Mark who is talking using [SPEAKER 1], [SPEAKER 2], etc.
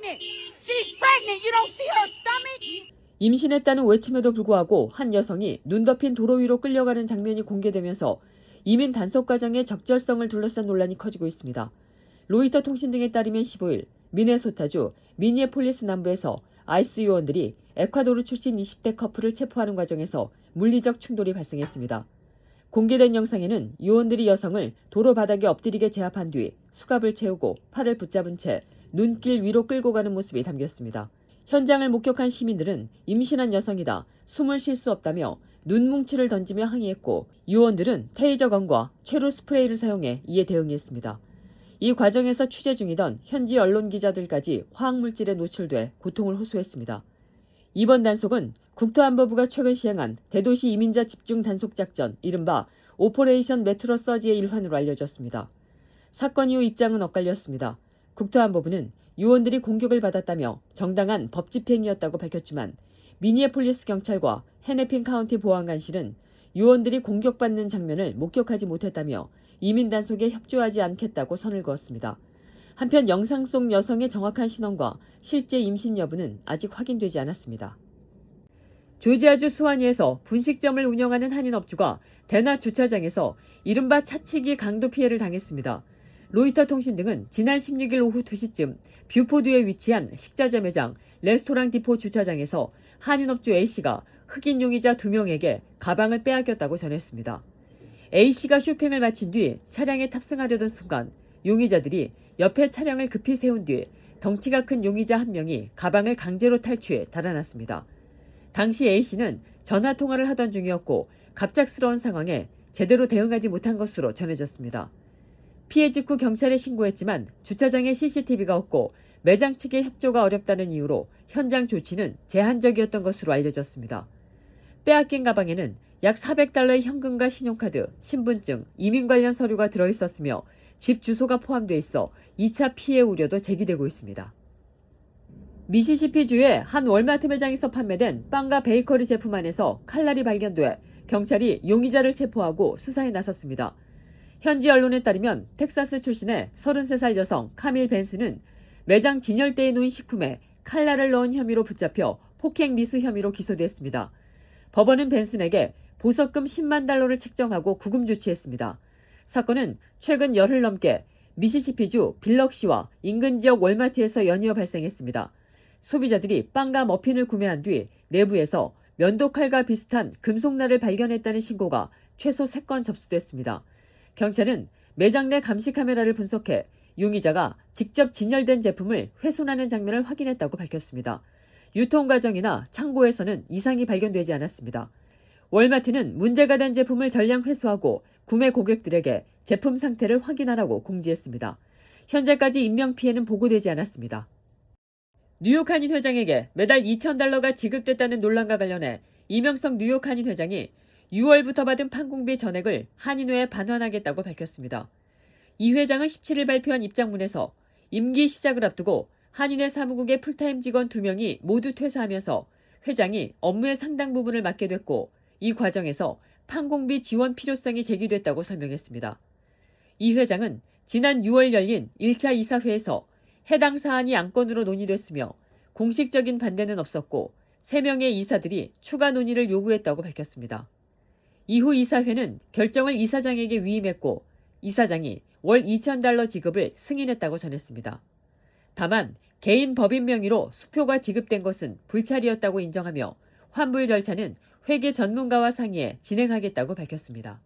[SPEAKER 1] pregnant. She's pregnant. You don't see her stomach?
[SPEAKER 2] 임신했다는 외침에도 불구하고 한 여성이 눈 덮인 도로 위로 끌려가는 장면이 공개되면서 이민 단속 과정의 적절성을 둘러싼 논란이 커지고 있습니다. 로이터 통신 등에 따르면 15일 미네소타주 미니애폴리스 남부에서 아이스 요원들이 에콰도르 출신 20대 커플을 체포하는 과정에서 물리적 충돌이 발생했습니다. 공개된 영상에는 요원들이 여성을 도로 바닥에 엎드리게 제압한 뒤 수갑을 채우고 팔을 붙잡은 채 눈길 위로 끌고 가는 모습이 담겼습니다. 현장을 목격한 시민들은 임신한 여성이다, 숨을 쉴 수 없다며 눈뭉치를 던지며 항의했고 요원들은 테이저건과 최루 스프레이를 사용해 이에 대응했습니다. 이 과정에서 취재 중이던 현지 언론 기자들까지 화학물질에 노출돼 고통을 호소했습니다. 이번 단속은 국토안보부가 최근 시행한 대도시 이민자 집중 단속 작전, 이른바 오퍼레이션 메트로 서지의 일환으로 알려졌습니다. 사건 이후 입장은 엇갈렸습니다. 국토안보부는 요원들이 공격을 받았다며 정당한 법 집행이었다고 밝혔지만 미니애폴리스 경찰과 헤네핀 카운티 보안관실은 요원들이 공격받는 장면을 목격하지 못했다며 이민 단속에 협조하지 않겠다고 선을 그었습니다. 한편 영상 속 여성의 정확한 신원과 실제 임신 여부는 아직 확인되지 않았습니다. 조지아주 수와니에서 분식점을 운영하는 한인 업주가 대낮 주차장에서 이른바 차치기 강도 피해를 당했습니다. 로이터 통신 등은 지난 16일 오후 2시쯤 뷰포드에 위치한 식자재 매장 레스토랑 디포 주차장에서 한인업주 A씨가 흑인 용의자 2명에게 가방을 빼앗겼다고 전했습니다. A씨가 쇼핑을 마친 뒤 차량에 탑승하려던 순간 용의자들이 옆에 차량을 급히 세운 뒤 덩치가 큰 용의자 1명이 가방을 강제로 탈취해 달아났습니다. 당시 A씨는 전화통화를 하던 중이었고 갑작스러운 상황에 제대로 대응하지 못한 것으로 전해졌습니다. 피해 직후 경찰에 신고했지만 주차장에 CCTV가 없고 매장 측의 협조가 어렵다는 이유로 현장 조치는 제한적이었던 것으로 알려졌습니다. 빼앗긴 가방에는 약 400달러의 현금과 신용카드, 신분증, 이민 관련 서류가 들어있었으며 집 주소가 포함돼 있어 2차 피해 우려도 제기되고 있습니다. 미시시피주의 한 월마트 매장에서 판매된 빵과 베이커리 제품 안에서 칼날이 발견돼 경찰이 용의자를 체포하고 수사에 나섰습니다. 현지 언론에 따르면 텍사스 출신의 33살 여성 카밀 벤스는 매장 진열대에 놓인 식품에 칼날을 넣은 혐의로 붙잡혀 폭행 미수 혐의로 기소됐습니다. 법원은 벤슨에게 보석금 10만 달러를 책정하고 구금 조치했습니다. 사건은 최근 열흘 넘게 미시시피주 빌럭시와 인근 지역 월마트에서 연이어 발생했습니다. 소비자들이 빵과 머핀을 구매한 뒤 내부에서 면도칼과 비슷한 금속날을 발견했다는 신고가 최소 3건 접수됐습니다. 경찰은 매장 내 감시 카메라를 분석해 용의자가 직접 진열된 제품을 훼손하는 장면을 확인했다고 밝혔습니다. 유통 과정이나 창고에서는 이상이 발견되지 않았습니다. 월마트는 문제가 된 제품을 전량 회수하고 구매 고객들에게 제품 상태를 확인하라고 공지했습니다. 현재까지 인명피해는 보고되지 않았습니다. 뉴욕 한인 회장에게 매달 2,000달러가 지급됐다는 논란과 관련해 이명석 뉴욕 한인 회장이 6월부터 받은 판공비 전액을 한인회에 반환하겠다고 밝혔습니다. 이 회장은 17일 발표한 입장문에서 임기 시작을 앞두고 한인회 사무국의 풀타임 직원 2명이 모두 퇴사하면서 회장이 업무의 상당 부분을 맡게 됐고 이 과정에서 판공비 지원 필요성이 제기됐다고 설명했습니다. 이 회장은 지난 6월 열린 1차 이사회에서 해당 사안이 안건으로 논의됐으며 공식적인 반대는 없었고 3명의 이사들이 추가 논의를 요구했다고 밝혔습니다. 이후 이사회는 결정을 이사장에게 위임했고 이사장이 월 2,000달러 지급을 승인했다고 전했습니다. 다만 개인 법인 명의로 수표가 지급된 것은 불찰이었다고 인정하며 환불 절차는 회계 전문가와 상의해 진행하겠다고 밝혔습니다.